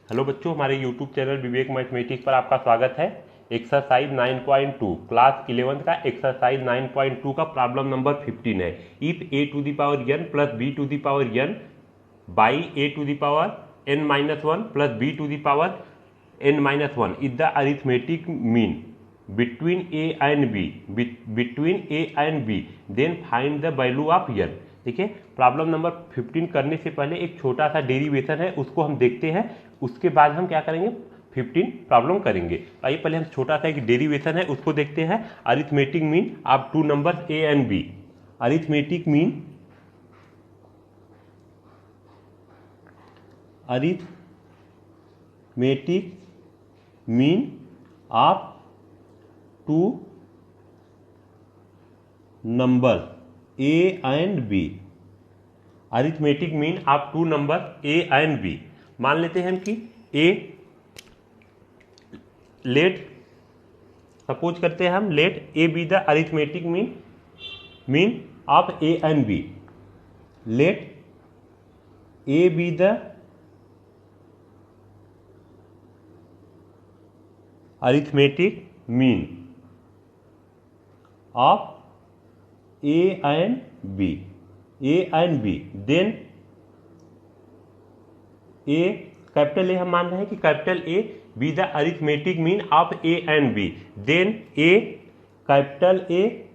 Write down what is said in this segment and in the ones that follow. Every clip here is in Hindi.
हेलो बच्चों, हमारे यूट्यूब चैनल विवेक मैथमेटिक्स पर आपका स्वागत है। एक्सरसाइज 9.2 क्लास 11 का एक्सरसाइज 9.2 का प्रॉब्लम नंबर 15 है। If a to the power n plus b to the power n by a to the power n minus 1 plus b to the power n minus 1 is the arithmetic mean between a and b then find the value of n। देखिए, प्रॉब्लम नंबर 15 करने से पहले एक छोटा सा डेरिवेशन है, उसको हम देखते हैं। उसके बाद हम क्या करेंगे, 15 प्रॉब्लम करेंगे। आइए पहले हम छोटा सा एक डेरिवेशन है उसको देखते हैं। Arithmetic mean of two numbers a and b। Arithmetic mean of two number a and b। Arithmetic mean of two number a and b। मान लेते हैं हम कि a, लेट सपोज करते हैं हम, let a be the arithmetic mean of a and b। Let a be the arithmetic mean of a and b then a, capital A हम मान रहे हैं कि capital A B the arithmetic mean of a and b, then a capital A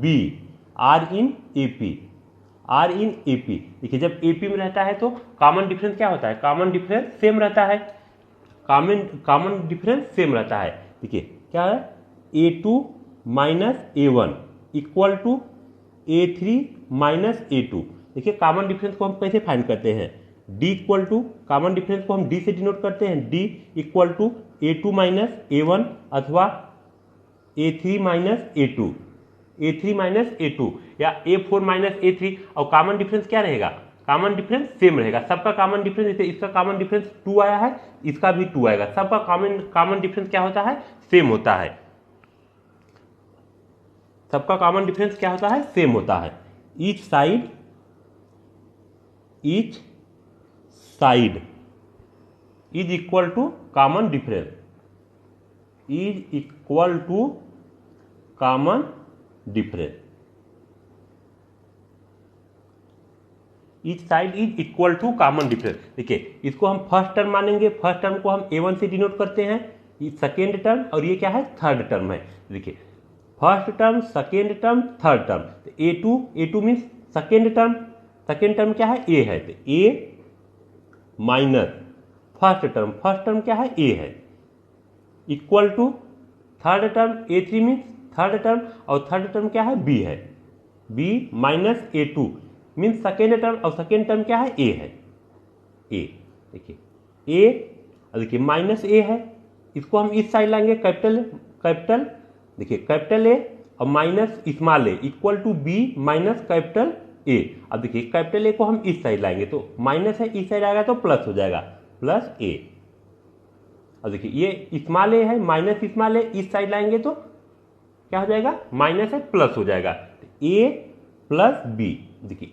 b are in AP। देखिए, जब AP में रहता है तो कॉमन डिफरेंस क्या होता है, कॉमन डिफरेंस सेम रहता है। कॉमन डिफरेंस सेम रहता है। देखिए क्या है, A2 minus A1 equal to A3 minus A2। देखिए, कॉमन डिफरेंस को हम कैसे फाइंड करते हैं, D equal to, common difference को हम D से डिनोट करते हैं, D equal to A2 minus A1 अथवा A3 माइनस A2 या A4 माइनस A3। और कॉमन डिफरेंस क्या रहेगा, कॉमन डिफरेंस सेम रहेगा। सबका कॉमन डिफरेंस, जैसे इसका कॉमन डिफरेंस 2 आया है, इसका भी 2 आएगा। सबका कॉमन डिफरेंस क्या होता है, सेम होता है। सबका कॉमन डिफरेंस क्या होता है, सेम होता है। Each side is equal to common difference, is equal to common difference. Each side is equal to common difference. देखिए, इसको हम फर्स्ट टर्म मानेंगे। फर्स्ट टर्म को हम A1 से डिनोट करते हैं, ये सेकेंड टर्म, और ये क्या है, थर्ड टर्म है। देखिए, first term, second term, third term. तो A2 मीन्स सेकेंड टर्म क्या है, A है, तो A माइनस फर्स्ट टर्म क्या है, A है, equal to third term A3 means third term, और थर्ड टर्म क्या है, B है, B minus A2 means second term, और सेकेंड टर्म क्या है, A है, A। देखिए A, देखिए माइनस A है, इसको हम इस साइड लाएंगे, कैपिटल। देखिए, कैपिटल A और minus small a equal to B minus capital A। अब देखिए, कैपिटल A को हम इस साइड लाएंगे तो माइनस है, इस साइड आएगा तो प्लस हो जाएगा, प्लस A। अब देखिए, ये स्मॉल a है, माइनस स्मॉल a, इस साइड लाएंगे तो क्या हो जाएगा, माइनस है, प्लस हो जाएगा, A प्लस B। देखिए,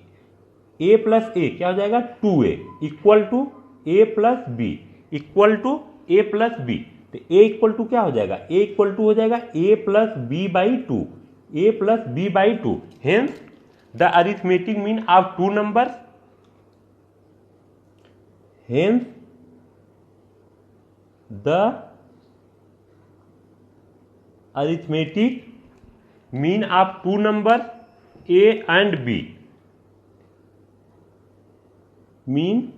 A प्लस A क्या हो जाएगा, 2A equal to A plus B equal to A plus B। तो A इक्वल टू क्या हो जाएगा, A इक्वल टू हो जाएगा A plus B by 2, A plus B by 2। Hence the arithmetic mean of two numbers, hence the arithmetic mean of two numbers A and B, mean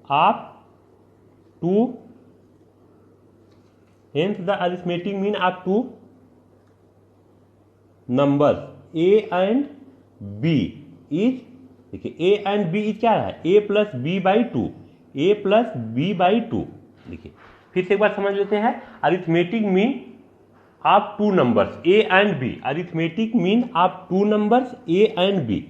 of two, hence the arithmetic mean of two numbers a and b is, देखिए a and b is क्या है, a plus b by 2, a plus b by 2। देखिए, फिर से एक बार समझ लेते हैं। Arithmetic mean of two numbers a and b, arithmetic mean of two numbers a and b।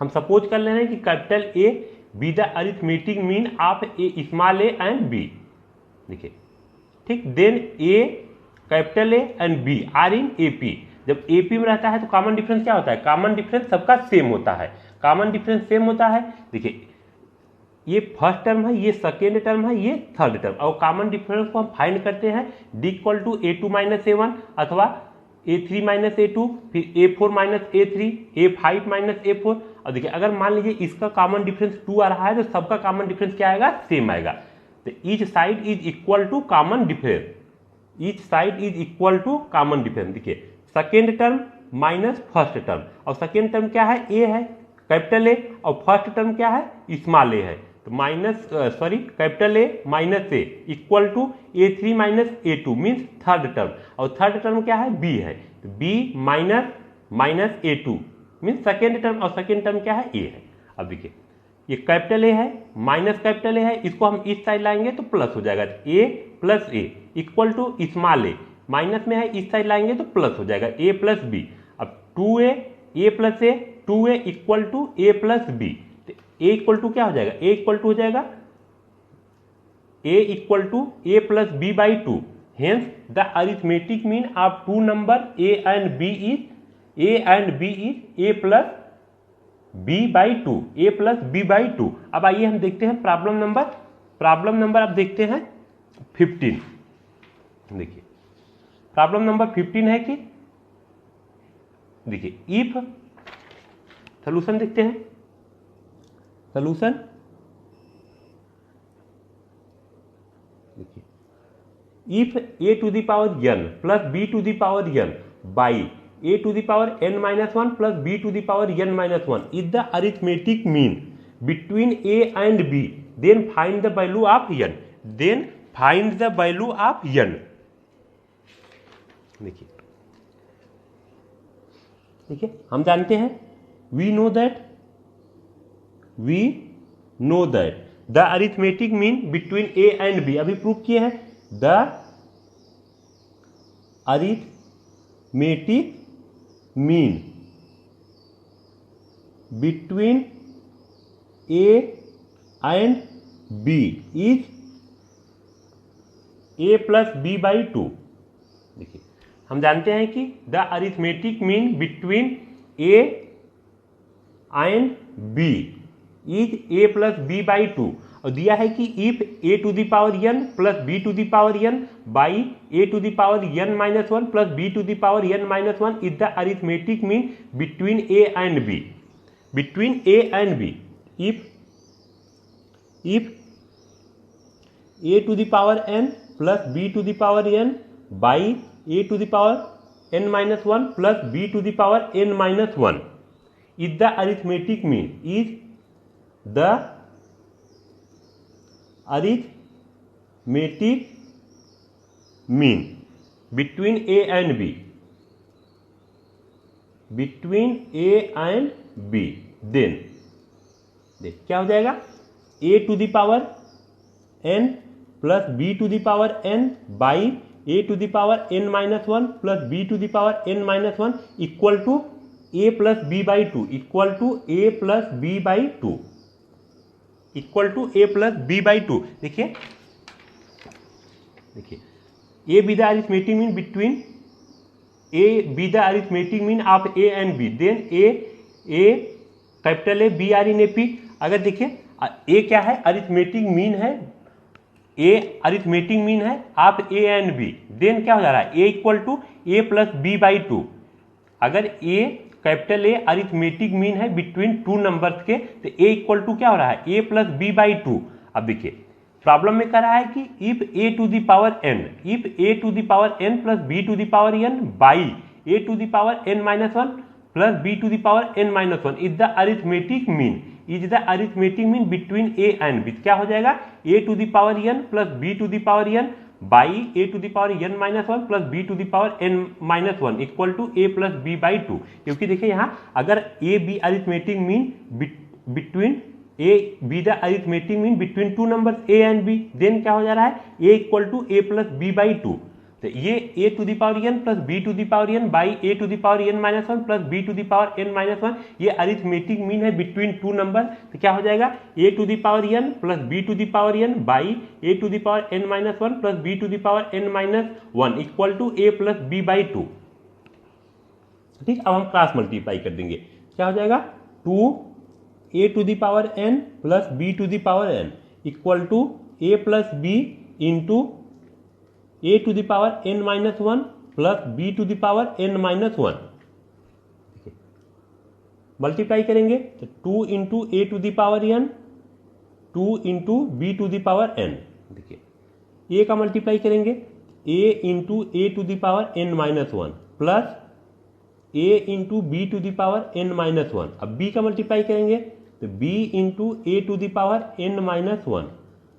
हम सपोज कर ले रहे हैं कि capital A be the arithmetic mean of a small a and b। देखिए, ठीक, then A capital A and B are in AP। जब AP में रहता है तो कॉमन डिफरेंस क्या होता है, कॉमन डिफरेंस सबका सेम होता है। कॉमन डिफरेंस सेम होता है। देखिए, ये फर्स्ट टर्म है, ये सेकेंड टर्म है, ये थर्ड टर्म, और कॉमन डिफरेंस को हम फाइंड करते हैं D equal to A2 minus A1 अथवा A3 माइनस A2, फिर A4 minus A3, A5 minus A4। और देखिए अगर मान लीजिए इसका कॉमन डिफरेंस 2 आ रहा है तो सबका कॉमन डिफरेंस क्या आएगा, सेम आएगा। तो each side is equal to common difference, each side is equal to common difference. देखिए second term minus first term, और सेकेंड टर्म क्या है, ए है कैपिटल ए, और फर्स्ट टर्म क्या है, स्मॉल ए है, तो minus capital A minus A equal to A3 minus A2 means third term, और थर्ड टर्म क्या है, बी है, तो B minus minus A2 means second term, और सेकेंड टर्म क्या है, ए है। अब देखिए ये कैपिटल ए है माइनस कैपिटल ए है, इसको हम इस साइड लाएंगे तो प्लस हो जाएगा, A plus A equal to small A, minus में है इस साइड लाएंगे तो प्लस हो जाएगा, ए प्लस बी। अब 2a plus A, 2a equal to A plus B, तो ए इक्वल टू क्या हो जाएगा, ए इक्वल टू हो जाएगा A equal to A plus B by 2। Hence the arithmetic mean of two number A and B is A plus B by 2, A plus B by 2। अब आइए हम देखते हैं प्रॉब्लम नंबर अब देखते हैं 15। देखिए प्रॉब्लम नंबर 15 है कि देखिए इफ, सोल्यूशन देखते हैं, सोल्यूशन देखिए if a to the power n plus b to the power n by a to the power n minus 1 plus b to the power n minus 1 is the arithmetic mean between a and b, then find the value of n, then find the value of n। देखिए हम जानते हैं, we know that the arithmetic mean between A and B, अभी प्रूव किए हैं, the arithmetic mean between A and B is A plus B by 2। देखिए हम जानते हैं कि the arithmetic mean between A and B is A plus B by 2, और दिया है कि if A to the power n plus B to the power n by A to the power n minus 1 plus B to the power n minus 1 is the arithmetic mean between A and B, between A and B. If A to the power n plus B to the power n by A to the power n minus 1 plus B to the power n minus 1 is the arithmetic mean, is the arithmetic mean between A and B, between A and B, then देख क्या हो जाएगा, A to the power n plus B to the power n by A to the power n minus 1 plus B to the power n minus 1 equal to A plus B by 2, equal to A plus B by 2, equal to A plus B by 2। देखिए A B the arithmetic mean between A B the arithmetic mean of A and B, then A capital A B are in A P. अगर देखिए ए क्या है, अरिथमेटिक मीन है, ए अरिथमेटिक मीन है of A and B, then क्या हो जा रहा है, A equal to A plus B by 2। अगर A capital A arithmetic mean है बिटवीन टू नंबर्स के, तो ए इक्वल टू क्या हो रहा है, ए प्लस बी बाई 2। अब देखिए प्रॉब्लम में कह रहा है कि if A to the power n, if A to the power n plus B to the power n by A to the power n minus 1 plus B to the power n minus 1 is the arithmetic mean, is the arithmetic mean between A and B, क्या हो जाएगा, A to the power n plus B to the power n by A to the power n minus 1 plus B to the power n minus 1 equal to A plus B by 2। क्योंकि देखिए यहाँ अगर A B arithmetic mean between A B the arithmetic mean between two numbers A and B, then क्या हो जा रहा है, A equal to A plus B by 2। तो ये A to the power n plus B to the power n by A to the power n minus 1 plus B to the power n minus 1, ये अरिथमेटिक मीन है बिटवीन टू नंबर, तो क्या हो जाएगा, A to the power n plus B to the power n by A to the power n minus 1 plus B to the power n minus 1 equal to A plus B by 2। ठीक, अब हम क्रॉस मल्टीप्लाई कर देंगे, क्या हो जाएगा, 2 A to the power N plus B to the power N equal to A plus B into A to the power N minus one plus B to the power N minus one. Multiply करेंगे तो 2 into A to the power N 2 into B to the power N. देखिए ए का मल्टीप्लाई करेंगे A into A to the power N minus one plus A into B to the power N minus one. अब बी का मल्टीप्लाई करेंगे तो B into A to the power N minus one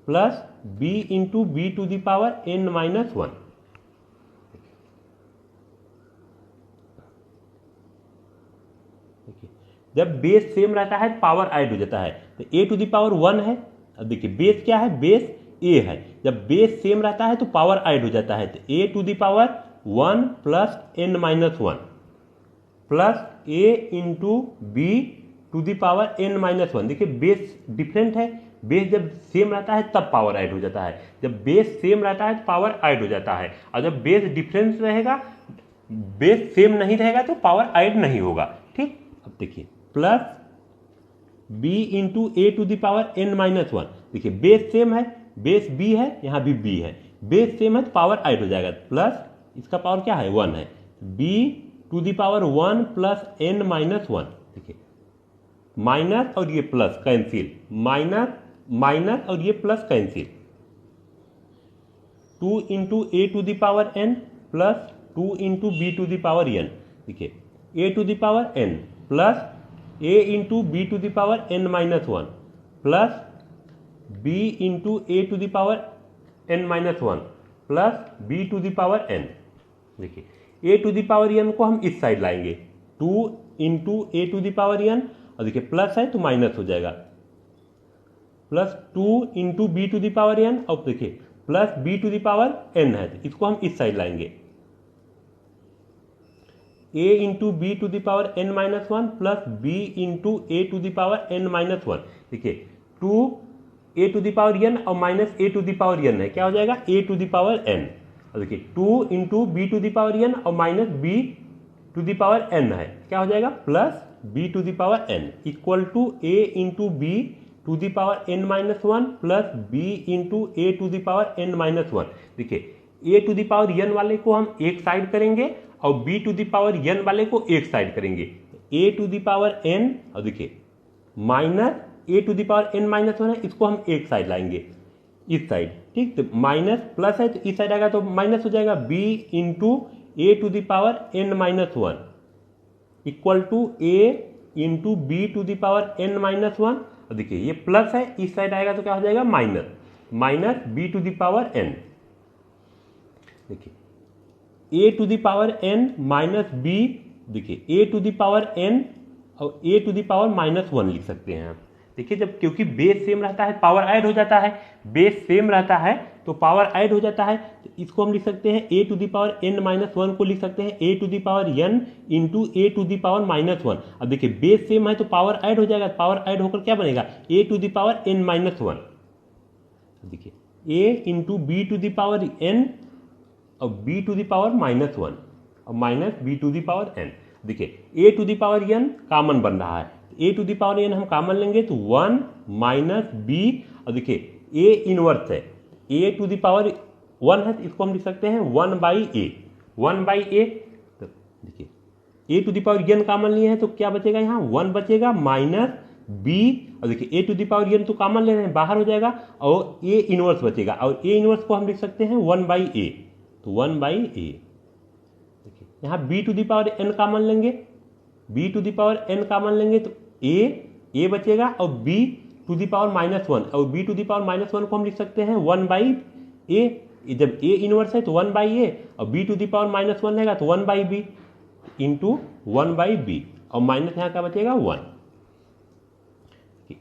plus B into B to the power N minus one. जब बेस सेम रहता है पावर ऐड हो जाता है तो A to the power one है। अब देखिए बेस क्या है, बेस ए है। जब बेस सेम रहता है तो पावर ऐड हो जाता है तो A to the power one plus N minus one plus A into B to the power N minus one. देखिए बेस डिफरेंट है, बेस जब सेम रहता है तब पावर ऐड हो जाता है, जब बेस सेम रहता है तो पावर ऐड हो जाता है, और जब बेस डिफरेंस रहेगा, बेस सेम नहीं रहेगा तो पावर ऐड नहीं होगा। ठीक, अब देखिए plus B into A to the power N minus one. देखिए बेस सेम है, बेस बी है, यहाँ भी बी है, बेस सेम है तो पावर ऐड हो जाएगा, प्लस इसका पावर क्या है वन है, B to the power one plus N minus one. देखिए माइनस और ये प्लस कैंसिल, माइनस माइनस और ये plus cancel, 2 into A to the power N plus 2 into B to the power N. देखिए A to the power N plus A into B to the power N minus one plus B into A to the power N minus one plus B to the power N. देखिए A to the power N को हम इस साइड लाएंगे, 2 into A to the power N, और देखिए प्लस है तो माइनस हो जाएगा, plus 2 into B to the power N, और देखिए plus B to the power N है, इसको हम इस साइड लाएंगे, a into B to the power N minus one plus B into A to the power N minus one. देखिए 2 A to the power N और minus A to the power N है, क्या हो जाएगा A to the power N. और देखिए 2 into B to the power N और minus B to the power N है, क्या हो जाएगा plus B to the power N equal to A into B to the power N minus one plus B into A to the power N minus one. देखिए A to the power N वाले को हम एक साइड करेंगे और B to the power N वाले को एक साइड करेंगे, A to the power N, और देखिए minus A to the power N minus one है, इसको हम एक साइड लाएंगे इस साइड। ठीक, तो माइनस प्लस है तो इस साइड आएगा तो माइनस हो जाएगा, B into A to the power N minus one equal to A into B to the power N minus one. और देखिए ये प्लस है, इस साइड आएगा तो क्या हो जाएगा minus, minus B to the power N. देखिए A to the power N minus B, देखिए A to the power N और A to the power minus one लिख सकते हैं आप। देखिए जब क्योंकि बेस सेम रहता है पावर ऐड हो जाता है, बेस सेम रहता है तो पावर ऐड हो जाता है, तो इसको हम लिख सकते हैं A to the power N minus one को लिख सकते हैं A to the power N into A to the power minus one. अब देखिए बेस सेम है तो पावर ऐड हो जाएगा, पावर ऐड होकर क्या बनेगा A to the power N minus one. देखिए A into B to the power N और B to the power minus one और minus B to the power N. देखिए A to the power N common बन रहा है, A to the power N हम कॉमन लेंगे तो 1 माइनस बी, और देखिए ए इनवर्स है, ए टू द पावर 1 है तो इसको हम लिख सकते हैं 1 बाई ए, 1 बाई ए। तो देखिए A to the power N common लिए हैं तो क्या बचेगा यहाँ 1 बचेगा माइनस बी, और देखिए A to the power N तो कॉमन ले रहे हैं बाहर हो जाएगा, और ए इनवर्स बचेगा, और ए इनवर्स को हम लिख सकते हैं 1 बाई ए, तो 1 बाई ए। देखिए यहाँ B to the power N common लेंगे, B to the power N common लेंगे तो ए बचेगा, और B to the power minus one, और B to the power minus one को हम लिख सकते हैं 1 बाई ए। जब ए इनवर्स है तो 1 बाई ए, और B to the power minus one रहेगा तो 1 by B into 1 by B, और माइनस यहाँ का बचेगा 1।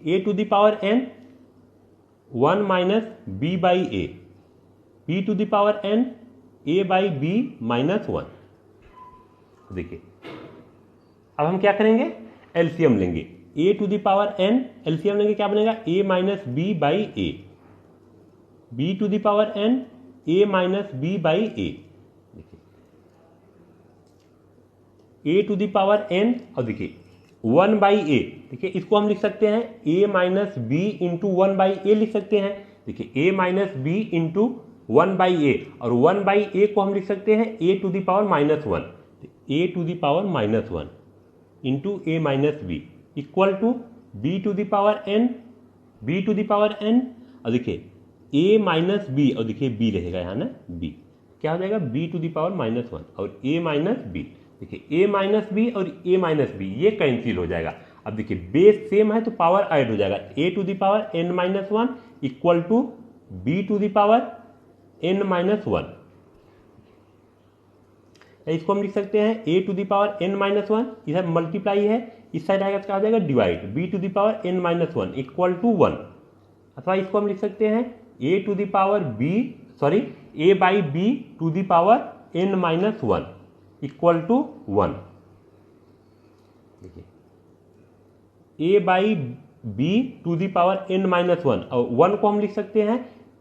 A to the power N 1 minus B by A, B to the power N A by B minus 1। देखिए अब हम क्या करेंगे एलसीएम लेंगे, A to the power N LCM लेंगे क्या बनेगा A minus B by A, B to the power N A minus B by A. देखिए A to the power N, और देखिए 1 बाई ए, देखिए इसको हम लिख सकते हैं a minus B into 1 by A लिख सकते हैं। देखिए a minus B into 1 by A, और 1 बाई ए को हम लिख सकते हैं a to the power minus 1, a to the power minus 1 into a minus B equal to b to the power n, b to the power n, और देखिए a माइनस बी, और देखिए b रहेगा यहाँ ना, b क्या हो जाएगा b to the power minus 1 और a माइनस बी। देखिए a माइनस बी और a माइनस बी ये कैंसिल हो जाएगा। अब देखिए बेस सेम है तो पावर ऐड हो जाएगा, a to the power n minus 1 equal to b to the power n minus 1। इसको हम लिख सकते हैं a to the power n minus 1, इधर मल्टीप्लाई है, इस साइड आएगा तो क्या हो जाएगा divide, b to the power n minus 1 equal to 1। अथवा इसको हम लिख सकते हैं a to the power b, sorry a by b to the power n minus 1 equal to 1। देखिए a by b to the power n minus 1, और 1 को हम लिख सकते हैं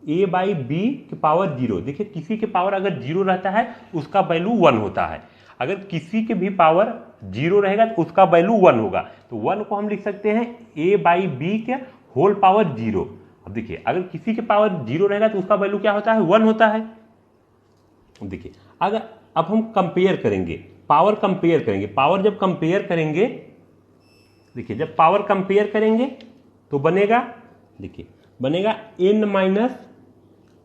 a बाई b के पावर 0। देखिए किसी के पावर अगर 0 रहता है उसका वैल्यू 1 होता है, अगर किसी के भी पावर 0 रहेगा तो उसका वैल्यू 1 होगा। तो 1 को हम लिख सकते हैं a बाई b के होल पावर 0। अब देखिए अगर किसी के पावर 0 रहेगा तो उसका वैल्यू क्या होता है, 1 होता है। देखिए अगर अब हम कंपेयर करेंगे, पावर कंपेयर करेंगे, पावर जब कंपेयर करेंगे, देखिए जब पावर कंपेयर करेंगे तो बनेगा, देखिए बनेगा n माइनस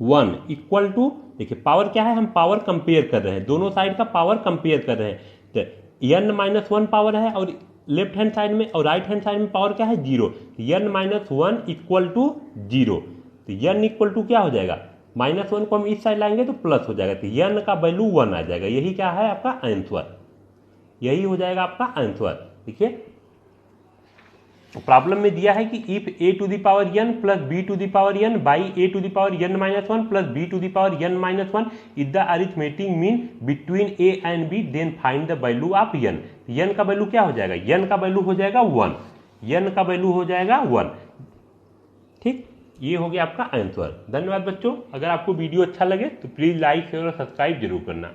1 इक्वल टू, देखिए पावर क्या है, हम पावर कंपेयर कर रहे हैं, दोनों साइड का पावर कंपेयर कर रहे हैं, तो n माइनस 1 पावर है और लेफ्ट हैंड साइड में और राइट हैंड साइड में पावर क्या है 0, n माइनस 1 इक्वल टू 0। तो n इक्वल टू क्या हो जाएगा, माइनस 1 को हम इस साइड लाएंगे तो प्लस हो जाएगा, तो n का वैल्यू 1 आ जाएगा। यही क्या है आपका आंसर, यही हो जाएगा आपका आंसर। देखिए प्रॉब्लम में दिया है कि if a to the power n plus b to the power n by a to the power n minus 1 plus b to the power n minus 1 is the arithmetic mean between a and b, then find the value of n। n का वैल्यू क्या हो जाएगा, n का वैल्यू हो जाएगा 1, n का वैल्यू हो जाएगा 1। ठीक, ये हो गया आपका आंसर। धन्यवाद बच्चों, अगर आपको वीडियो अच्छा लगे तो प्लीज लाइक शेयर और सब्सक्राइब जरूर करना।